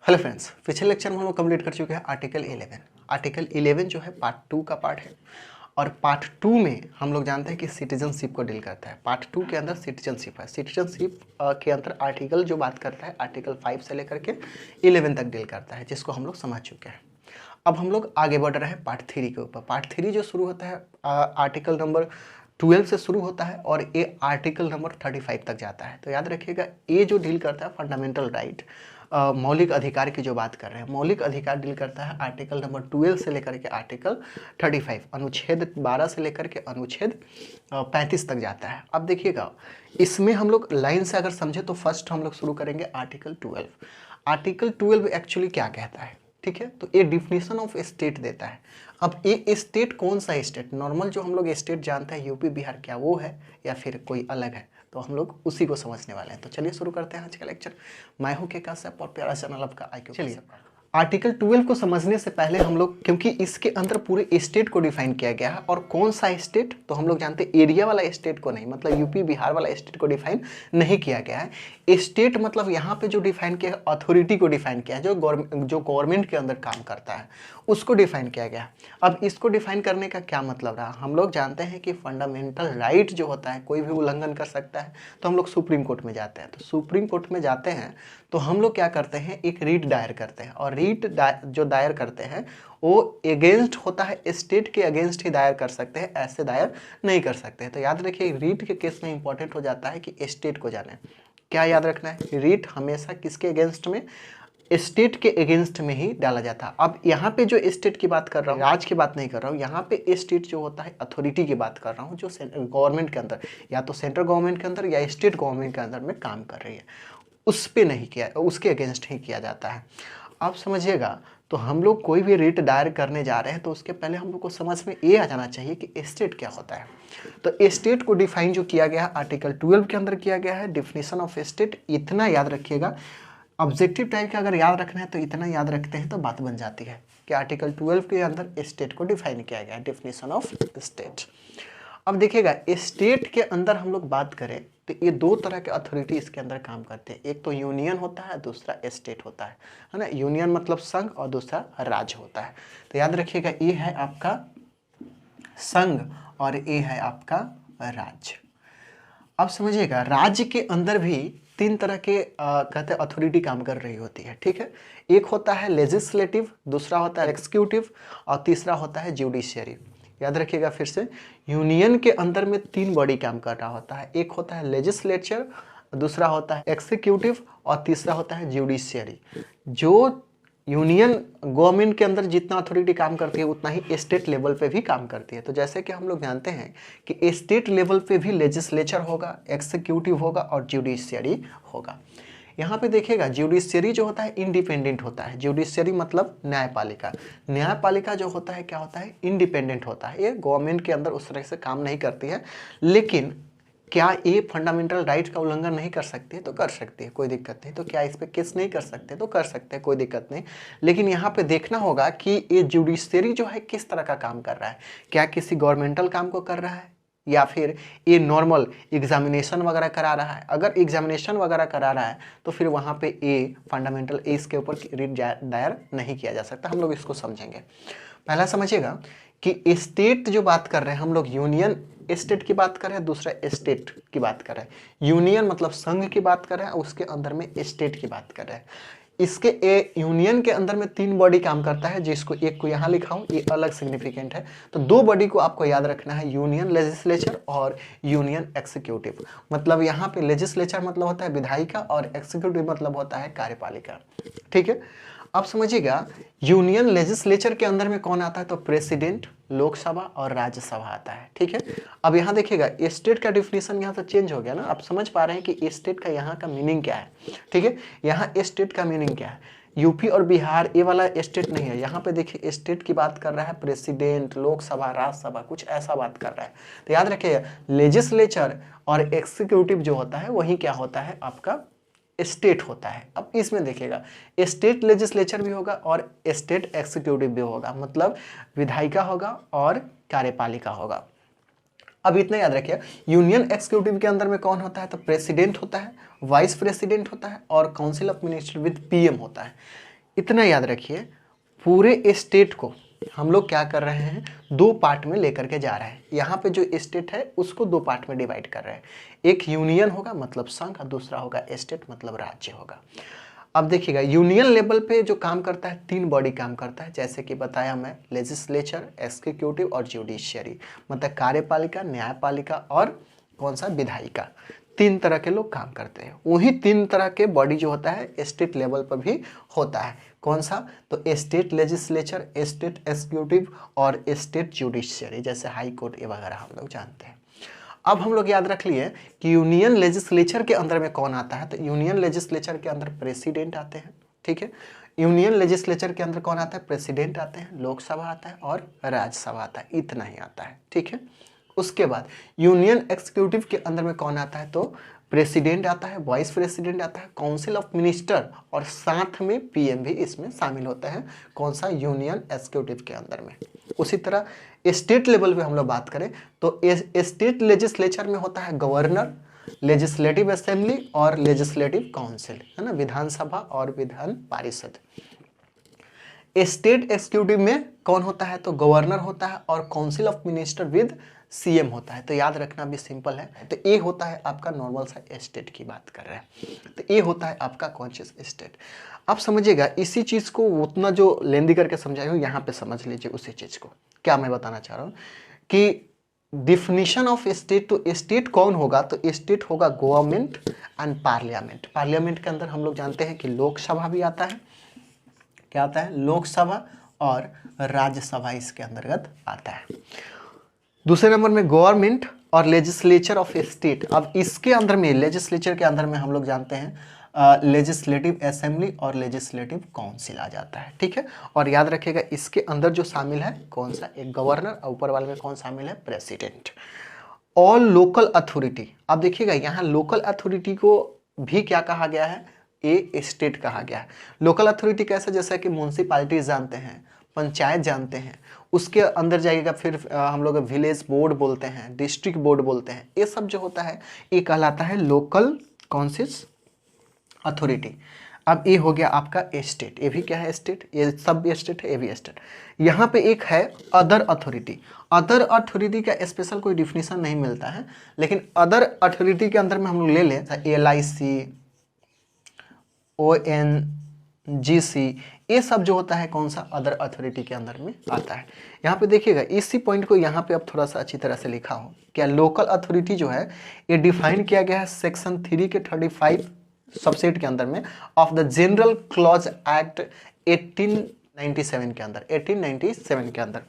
Hello friends, पिछले lecture में हम लोग कंप्लीट कर चुके हैं आर्टिकल 11। आर्टिकल 11 जो है पार्ट 2 का पार्ट है और पार्ट 2 में हम लोग जानते हैं कि सिटीजनशिप को डील करता है। पार्ट 2 के अंदर सिटीजनशिप है। सिटीजनशिप के अंदर आर्टिकल जो बात करता है आर्टिकल 5 से लेकर के 11 तक डील करता है, जिसको हम लोग समझ चुके हैं। अब हम लोग आगे बढ़ रहे हैं पार्ट 3 के ऊपर। पार्ट 3 जो शुरू होता है आर्टिकल नंबर 12 से शुरू होता है और ये आर्टिकल नंबर 35 तक जाता है। तो याद रखिएगा, ये जो डील करता है फंडामेंटल राइट, मौलिक अधिकार की जो बात कर रहे हैं, मौलिक अधिकार डील करता है आर्टिकल नंबर 12 से लेकर के आर्टिकल 35, अनुच्छेद 12 से लेकर के अनुच्छेद 35 तक जाता है। अब देखिएगा, इसमें हम लोग लाइन से अगर समझे तो फर्स्ट हम लोग शुरू करेंगे आर्टिकल 12। आर्टिकल 12 एक्चुअली क्या कहता है, ठीक है, तो ये डिफिनीशन ऑफ स्टेट देता है। अब ये स्टेट कौन सा स्टेट, नॉर्मल जो हम लोग स्टेट जानते हैं यूपी बिहार, क्या वो है या फिर कोई अलग है, तो हम लोग उसी को समझने वाले हैं। तो चलिए शुरू करते हैं आज का लेक्चर। मैं हूं के काश्यप और प्यारा चैनल आपका IQ। चलिए, आर्टिकल 12 को समझने से पहले हम लोग, क्योंकि इसके अंदर पूरे स्टेट को डिफाइन किया गया है, और कौन सा स्टेट, तो हम लोग जानते हैं एरिया वाला स्टेट को नहीं, मतलब यूपी बिहार वाला स्टेट को डिफाइन नहीं किया गया है। स्टेट मतलब यहाँ पे जो डिफाइन किया है, अथॉरिटी को डिफाइन किया है, जो गवर्नमेंट के अंदर काम करता है उसको डिफाइन किया गया है। अब इसको डिफाइन करने का क्या मतलब रहा, हम लोग जानते हैं कि फंडामेंटल राइट जो होता है कोई भी उल्लंघन कर सकता है, तो हम लोग सुप्रीम कोर्ट में जाते हैं। तो सुप्रीम कोर्ट में जाते हैं तो हम लोग क्या करते हैं, एक रीट दायर करते हैं, और रीट जो दायर करते हैं वो अगेंस्ट होता है, स्टेट के अगेंस्ट ही दायर कर सकते हैं, ऐसे दायर नहीं कर सकते हैं। तो याद रखिए, रीट के केस में इंपॉर्टेंट हो जाता है कि स्टेट को जाने। क्या याद रखना है, रीट हमेशा किसके अगेंस्ट में, स्टेट के अगेंस्ट में ही डाला जाता है। अब यहाँ पे जो स्टेट की बात कर रहा हूँ, राज्य की बात नहीं कर रहा हूँ, यहाँ पे स्टेट जो होता है अथॉरिटी की बात कर रहा हूँ, जो गवर्नमेंट के अंदर, या तो सेंट्रल गवर्नमेंट के अंदर या स्टेट गवर्नमेंट के अंदर में काम कर रही है, उस पे नहीं किया, उसके अगेंस्ट ही किया जाता है। आप समझिएगा, तो हम लोग कोई भी रिट दायर करने जा रहे हैं तो उसके पहले हम लोग को समझ में ये आ जाना चाहिए कि स्टेट क्या होता है। तो स्टेट को डिफाइन जो किया गया है आर्टिकल 12 के अंदर किया गया है, डिफिनीशन ऑफ स्टेट, इतना याद रखिएगा। ऑब्जेक्टिव टाइप का अगर याद रखना है तो इतना याद रखते हैं तो बात बन जाती है कि आर्टिकल 12 के अंदर स्टेट को डिफाइन किया गया है, डिफिनीशन ऑफ स्टेट। अब देखिएगा, स्टेट के अंदर हम लोग बात करें तो ये दो तरह के अथॉरिटी इसके अंदर काम करते हैं। एक तो यूनियन होता है, दूसरा स्टेट होता है ना। यूनियन मतलब संघ और दूसरा राज्य होता है। तो याद रखिएगा, ये है आपका संघ और ये है आपका राज्य। अब समझिएगा, राज्य के अंदर भी तीन तरह के कहते हैं अथॉरिटी काम कर रही होती है, ठीक है। एक होता है लेजिस्लेटिव, दूसरा होता है एक्सिक्यूटिव और तीसरा होता है जुडिशियरी। याद रखिएगा फिर से, यूनियन के अंदर में तीन बॉडी काम कर रहा होता है। एक होता है लेजिस्लेचर, दूसरा होता है एक्सिक्यूटिव और तीसरा होता है जुडिशियरी। जो यूनियन गवर्नमेंट के अंदर जितना अथॉरिटी काम करती है उतना ही स्टेट लेवल पे भी काम करती है। तो जैसे कि हम लोग जानते हैं कि स्टेट लेवल पे भी लेजिस्लेचर होगा, एक्सिक्यूटिव होगा और जुडिशियरी होगा। यहाँ पे देखिएगा, जुडिशियरी जो होता है इंडिपेंडेंट होता है। जुडिशियरी मतलब न्यायपालिका। न्यायपालिका जो होता है क्या होता है, इंडिपेंडेंट होता है। ये गवर्नमेंट के अंदर उस तरह से काम नहीं करती है, लेकिन क्या ये फंडामेंटल राइट का उल्लंघन नहीं कर सकती है, तो कर सकती है, कोई दिक्कत नहीं। तो क्या इस पर केस नहीं कर सकते, तो कर सकते हैं, कोई दिक्कत नहीं। लेकिन यहाँ पे देखना होगा कि ये जुडिशियरी जो है किस तरह का काम कर रहा है, क्या किसी गवर्नमेंटल काम को कर रहा है या फिर ये नॉर्मल एग्जामिनेशन वगैरह करा रहा है। अगर एग्जामिनेशन वगैरह करा रहा है तो फिर वहाँ पे ये फंडामेंटल इसके ऊपर रिट दायर नहीं किया जा सकता। हम लोग इसको समझेंगे। पहला समझिएगा कि स्टेट जो बात कर रहे हैं हम लोग, यूनियन स्टेट की बात कर रहे हैं, दूसरा स्टेट की बात कर रहे हैं। यूनियन मतलब संघ की बात कर रहे हैं, उसके अंदर में स्टेट की बात कर रहे हैं। इसके यूनियन के अंदर में तीन बॉडी काम करता है, जिसको एक को यहाँ लिखा हूँ, ये अलग सिग्निफिकेंट है। तो दो बॉडी को आपको याद रखना है, यूनियन लेजिस्लेचर और यूनियन एक्सिक्यूटिव। मतलब यहाँ पे लेजिस्लेचर मतलब होता है विधायिका और एक्सिक्यूटिव मतलब होता है कार्यपालिका, ठीक है। अब समझिएगा, यूनियन लेजिस्लेचर के अंदर में कौन आता है, तो प्रेसिडेंट, लोकसभा और राज्यसभा आता है, ठीक है। अब यहाँ देखिएगा, स्टेट का डिफिनीशन यहाँ से चेंज हो गया ना। आप समझ पा रहे हैं कि स्टेट का यहाँ का मीनिंग क्या है, ठीक है। यहाँ स्टेट का मीनिंग क्या है, यूपी और बिहार ये वाला स्टेट नहीं है। यहाँ पे देखिए, स्टेट की बात कर रहा है प्रेसिडेंट, लोकसभा, राज्यसभा, कुछ ऐसा बात कर रहा है। तो याद रखिए, लेजिस्लेचर और एक्सिक्यूटिव जो होता है वही क्या होता है, आपका स्टेट होता है। अब इसमें देखिएगा, स्टेट लेजिस्लेचर भी होगा और स्टेट एक्सिक्यूटिव भी होगा, मतलब विधायिका होगा और कार्यपालिका होगा। अब इतना याद रखिए, यूनियन एक्सिक्यूटिव के अंदर में कौन होता है, तो प्रेसिडेंट होता है, वाइस प्रेसिडेंट होता है और council of minister with PM होता है। इतना याद रखिए, पूरे स्टेट को हम लोग क्या कर रहे हैं, दो पार्ट में लेकर के जा रहे हैं। यहाँ पे जो स्टेट है उसको दो पार्ट में डिवाइड कर रहे हैं। एक यूनियन होगा मतलब संघ, और दूसरा होगा स्टेट मतलब राज्य होगा। अब देखिएगा, यूनियन लेवल पे जो काम करता है, तीन बॉडी काम करता है, जैसे कि बताया मैं, लेजिस्लेचर, एग्जीक्यूटिव और जुडिशियरी, मतलब कार्यपालिका, न्यायपालिका और कौन सा, विधायिका। तीन तरह के लोग काम करते हैं। वही तीन तरह के बॉडी जो होता है स्टेट लेवल पर भी होता है। कौन सा, तो स्टेट लेजिस्लेचर, स्टेट एग्जीक्यूटिव और स्टेट जुडिशियरी, जैसे हाई कोर्ट ये वगैरह हम लोग जानते हैं। अब हम लोग याद रख लिए कि यूनियन लेजिस्लेचर के अंदर में कौन आता है, तो यूनियन लेजिस्लेचर के अंदर प्रेसिडेंट आते हैं, ठीक है। यूनियन लेजिस्लेचर के अंदर कौन आता है, प्रेसिडेंट आते हैं, लोकसभा आता है और राज्यसभा आता है, इतना ही आता है, ठीक है। उसके बाद यूनियन एग्जीक्यूटिव के अंदर में कौन आता है, तो प्रेसिडेंट आता है, वाइस प्रेसिडेंट आता है, काउंसिल ऑफ मिनिस्टर और साथ में पीएम भी इसमें शामिल होता है। कौन सा, यूनियन एग्जीक्यूटिव के अंदर में। उसी तरह स्टेट लेवल पे हम लोग बात करें तो स्टेट लेजिस्लेचर में होता है गवर्नर, लेजिस्लेटिव असेंबली और लेजिस्लेटिव काउंसिल, है ना, विधानसभा और विधान परिषद। स्टेट एग्जीक्यूटिव में कौन होता है, तो गवर्नर होता है और council of minister with CM होता है। तो याद रखना भी सिंपल है। तो ये होता है आपका नॉर्मल सा स्टेट की बात कर रहे हैं, तो ये होता है आपका कॉन्शियस स्टेट। आप समझिएगा, इसी चीज़ को उतना जो लेंदी करके समझाई हूँ यहाँ पे समझ लीजिए उसी चीज़ को। क्या मैं बताना चाह रहा हूँ कि डिफिनीशन ऑफ स्टेट, तो स्टेट कौन होगा, तो स्टेट होगा गवर्नमेंट एंड पार्लियामेंट। पार्लियामेंट के अंदर हम लोग जानते हैं कि लोकसभा भी आता है, क्या आता है, लोकसभा और राज्यसभा इसके अंतर्गत आता है। दूसरे नंबर में गवर्नमेंट और लेजिस्लेचर ऑफ स्टेट। अब इसके अंदर में, लेजिस्लेचर के अंदर में हम लोग जानते हैं लेजिस्लेटिव असेंबली और लेजिस्लेटिव काउंसिल आ जाता है, ठीक है। और याद रखिएगा इसके अंदर जो शामिल है कौन सा, एक गवर्नर, और ऊपर वाले में कौन शामिल है, प्रेसिडेंट। ऑल लोकल अथॉरिटी, अब देखिएगा यहाँ लोकल अथॉरिटी को भी क्या कहा गया है, ए स्टेट कहा गया है। लोकल अथॉरिटी कैसे, जैसा कि म्यूनसिपालिटीज जानते हैं, पंचायत जानते हैं, उसके अंदर जाइएगा फिर हम लोग विलेज बोर्ड बोलते हैं, डिस्ट्रिक्ट बोर्ड बोलते हैं, ये सब जो होता है ये कहलाता है लोकल कॉन्सियस अथॉरिटी। अब ये हो गया आपका स्टेट, ये भी क्या है, स्टेट, ये सब भी स्टेट है, ये भी स्टेट। यहाँ पे एक है अदर अथॉरिटी। अदर अथॉरिटी का स्पेशल कोई डिफिनीशन नहीं मिलता है, लेकिन अदर अथॉरिटी के अंदर में हम लोग ले लें LIC, ONGC, ये सब जो होता है कौन सा, अदर अथॉरिटी के अंदर में आता है। यहाँ पे देखिएगा इसी पॉइंट को यहाँ पे अब थोड़ा सा अच्छी तरह से लिखा हो, क्या लोकल अथॉरिटी जो है ये डिफाइन किया गया है सेक्शन 3 के 35 सबसेट के अंदर में of the general clause act 1897 के अंदर, 1897 के अंदर।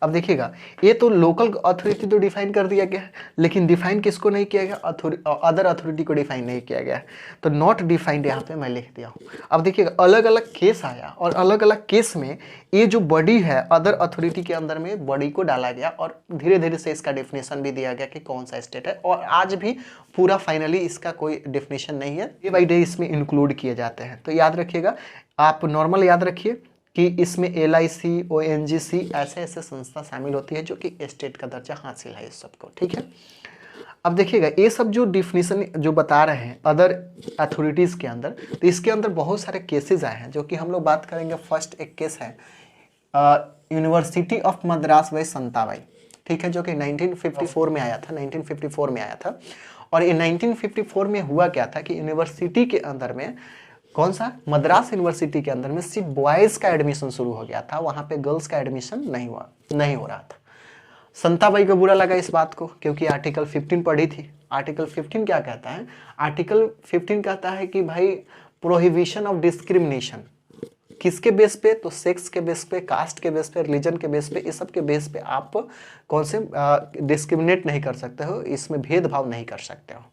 अब देखिएगा ये तो लोकल अथॉरिटी तो डिफाइन कर दिया गया है, लेकिन डिफाइन किसको नहीं किया गया, अदर अथॉरिटी को डिफाइन नहीं किया गया है, तो नॉट डिफाइंड यहाँ पे मैं लिख दिया हूँ। अब देखिएगा अलग अलग केस आया और अलग अलग केस में ये जो बॉडी है अदर अथॉरिटी के अंदर में बॉडी को डाला गया और धीरे धीरे से इसका डिफिनेशन भी दिया गया कि कौन सा स्टेट है, और आज भी पूरा फाइनली इसका कोई डिफिनेशन नहीं है, डे बाई डे इसमें इंक्लूड किए जाते हैं। तो याद रखिएगा, आप नॉर्मल याद रखिए कि इसमें LIC, ONGC ऐसे ऐसे संस्था शामिल होती है जो कि स्टेट का दर्जा हासिल है इस सबको, ठीक है। अब देखिएगा ये सब जो डिफिनीशन जो बता रहे हैं अदर अथॉरिटीज के अंदर, तो इसके अंदर बहुत सारे केसेस आए हैं जो कि हम लोग बात करेंगे। फर्स्ट एक केस है यूनिवर्सिटी ऑफ मद्रास बाई संताबाई, ठीक है, जो कि 1954 में आया था, 1954 में आया था। और ये 1954 में हुआ क्या था कि यूनिवर्सिटी के अंदर में कौन सा, मद्रास यूनिवर्सिटी के अंदर में सिर्फ बॉयज़ का एडमिशन शुरू हो गया था, वहाँ पे गर्ल्स का एडमिशन नहीं हो रहा था। संताबाई को बुरा लगा इस बात को, क्योंकि आर्टिकल 15 पढ़ी थी। आर्टिकल 15 क्या कहता है, आर्टिकल 15 कहता है कि भाई प्रोहिबिशन ऑफ डिस्क्रिमिनेशन, किसके बेस पे, तो सेक्स के बेस पे, कास्ट के बेस पे, रिलीजन के बेस पे, इस सब के बेस पे आप कौन से डिस्क्रिमिनेट नहीं कर सकते हो, इसमें भेदभाव नहीं कर सकते हो।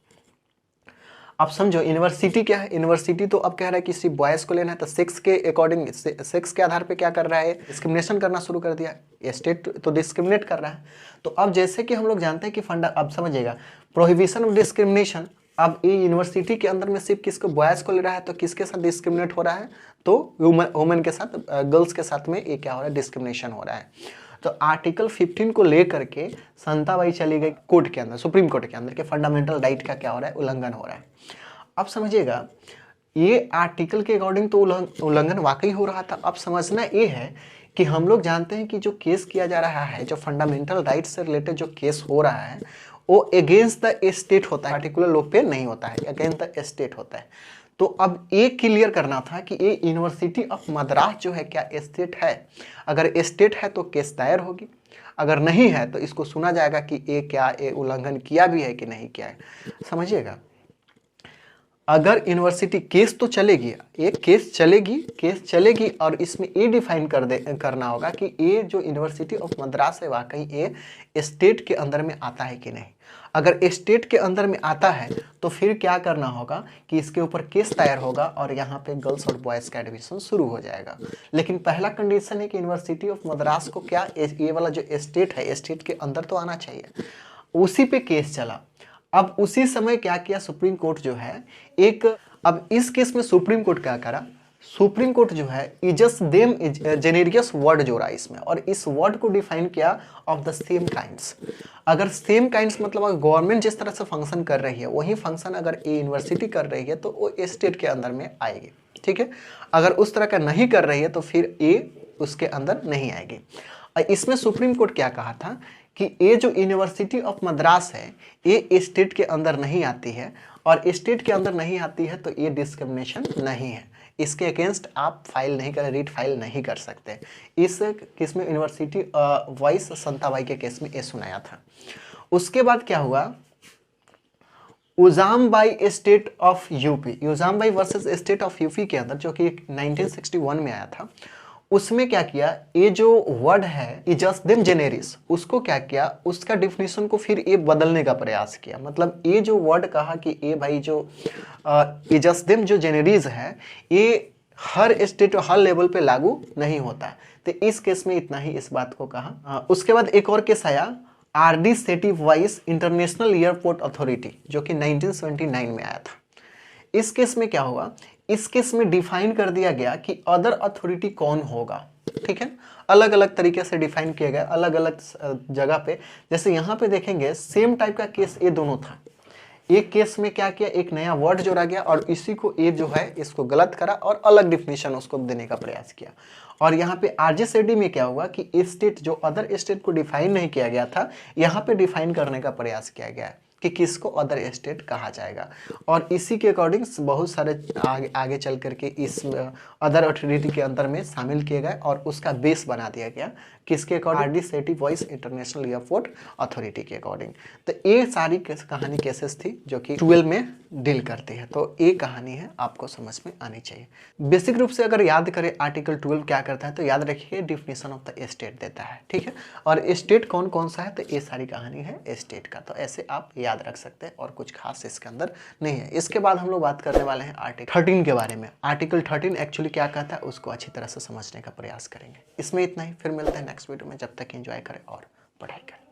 अब समझो यूनिवर्सिटी क्या है, यूनिवर्सिटी तो अब कह रहा है कि सिर्फ बॉयज़ को लेना है, तो सेक्स के अकॉर्डिंग, सेक्स के आधार पे क्या कर रहा है, डिस्क्रिमिनेशन करना शुरू कर दिया। स्टेट तो डिस्क्रिमिनेट कर रहा है। तो अब जैसे कि हम लोग जानते हैं कि अब समझिएगा प्रोहिबिशन ऑफ डिस्क्रिमिनेशन, अब ये यूनिवर्सिटी के अंदर में सिर्फ किसको, बॉयज़ को ले रहा है, तो किसके साथ डिस्क्रिमिनेट हो रहा है, तो वुमेन के साथ, गर्ल्स के साथ में ये क्या हो रहा है, डिस्क्रिमिनेशन हो रहा है। तो आर्टिकल 15 को लेकर के संताबाई चली गई कोर्ट के अंदर, सुप्रीम कोर्ट के अंदर के फंडामेंटल राइट का क्या हो रहा है, उल्लंघन हो रहा है। अब समझिएगा ये आर्टिकल के अकॉर्डिंग तो उल्लंघन वाकई हो रहा था। अब समझना ये है कि हम लोग जानते हैं कि जो केस किया जा रहा है, जो फंडामेंटल राइट से रिलेटेड जो केस हो रहा है वो अगेंस्ट द स्टेट होता है, पार्टिकुलर लोग पे नहीं होता है, अगेंस्ट द स्टेट होता है। तो अब ये क्लियर करना था कि ये यूनिवर्सिटी ऑफ मद्रास जो है क्या स्टेट है। अगर स्टेट है तो केस दायर होगी, अगर नहीं है तो इसको सुना जाएगा कि ये क्या ये उल्लंघन किया भी है कि नहीं किया है, समझिएगा। अगर यूनिवर्सिटी केस तो चलेगी, एक केस चलेगी और इसमें ये डिफाइन करना होगा कि ये जो यूनिवर्सिटी ऑफ मद्रास है वाकई ये स्टेट के अंदर में आता है कि नहीं। अगर स्टेट के अंदर में आता है तो फिर क्या करना होगा कि इसके ऊपर केस दायर होगा और यहाँ पे गर्ल्स और बॉयज़ का एडमिशन शुरू हो जाएगा। लेकिन पहला कंडीशन है कि यूनिवर्सिटी ऑफ मद्रास को क्या ये वाला जो स्टेट है, स्टेट के अंदर तो आना चाहिए। उसी पे केस चला। अब उसी समय क्या किया सुप्रीम कोर्ट जो है अब इस केस में सुप्रीम कोर्ट क्या करा, सुप्रीम कोर्ट जो है इजस देम जेनेरियस वर्ड जोड़ा इसमें और इस वर्ड को डिफाइन किया ऑफ द सेम काइंड्स। अगर सेम काइंड्स मतलब अगर गवर्नमेंट जिस तरह से फंक्शन कर रही है वही फंक्शन अगर ये यूनिवर्सिटी कर रही है तो वो स्टेट के अंदर में आएगी, ठीक है। अगर उस तरह का नहीं कर रही है तो फिर ये उसके अंदर नहीं आएगी। इसमें सुप्रीम कोर्ट क्या कहा था कि ये जो यूनिवर्सिटी ऑफ मद्रास है ये स्टेट के अंदर नहीं आती है और स्टेट के अंदर नहीं आती है तो ये डिस्क्रिमिनेशन नहीं है, इसके अगेंस्ट आप फाइल नहीं कर रीट फाइल नहीं कर सकते। इस केस में यूनिवर्सिटी वाइस संताबाई के केस में ये सुनाया था। उसके बाद क्या हुआ, Ujjambai state of UP, Ujjambai versus state of UP के अंदर जो कि 1961 में आया था, उसमें क्या किया, ये जो वर्ड है इजस देम जेनेरिस उसको क्या किया, उसका डिफिनेशन को फिर ये बदलने का प्रयास किया। मतलब ये जो वर्ड कहा कि ये भाई जो इजस देम जो जेनेरिस है ये हर स्टेट हर लेवल पे लागू नहीं होता, तो इस केस में इतना ही इस बात को कहा। उसके बाद एक और केस आया आरडी सेठी वाइस इंटरनेशनल एयरपोर्ट अथॉरिटी जो कि 1979 में आया था। इस केस में क्या हुआ, इस केस में डिफाइन कर दिया गया कि अदर अथॉरिटी कौन होगा, ठीक है। अलग अलग तरीके से डिफाइन किया गया अलग अलग जगह पे। जैसे यहाँ पे देखेंगे सेम टाइप का केस ये दोनों था। एक केस में क्या किया, एक नया वर्ड जोड़ा गया और इसी को ये जो है इसको गलत करा और अलग डिफिनेशन उसको देने का प्रयास किया। और यहाँ पे आरजेसेडी में क्या हुआ कि स्टेट जो अदर स्टेट को डिफाइन नहीं किया गया था यहाँ पे डिफाइन करने का प्रयास किया गया है कि किसको अदर स्टेट कहा जाएगा। और इसी के अकॉर्डिंग बहुत सारे आगे चल करके इस अदर अथॉरिटी के अंदर में शामिल किए गए और उसका बेस बना दिया गया किसके अकॉर्डिंग, आरडी सेठी वाइस इंटरनेशनल एयरपोर्ट अथॉरिटी के अकॉर्डिंग। तो ये सारी कहानी केसेस थी जो कि 12 में डील करती है। तो ये कहानी है आपको समझ में आनी चाहिए। बेसिक रूप से अगर याद करें आर्टिकल 12 क्या करता है तो याद रखिए डिफिनेशन ऑफ द स्टेट देता है, ठीक है। और स्टेट कौन कौन सा है तो ये सारी कहानी है स्टेट का, तो ऐसे आप याद रख सकते हैं और कुछ खास इसके अंदर नहीं है। इसके बाद हम लोग बात करने वाले हैं आर्टिकल 13 के बारे में। आर्टिकल 13 एक्चुअली क्या कहता है उसको अच्छी तरह से समझने का प्रयास करेंगे। इसमें इतना ही, फिर मिलते हैं नेक्स्ट वीडियो में। जब तक एंजॉय करें और पढ़ाई करें।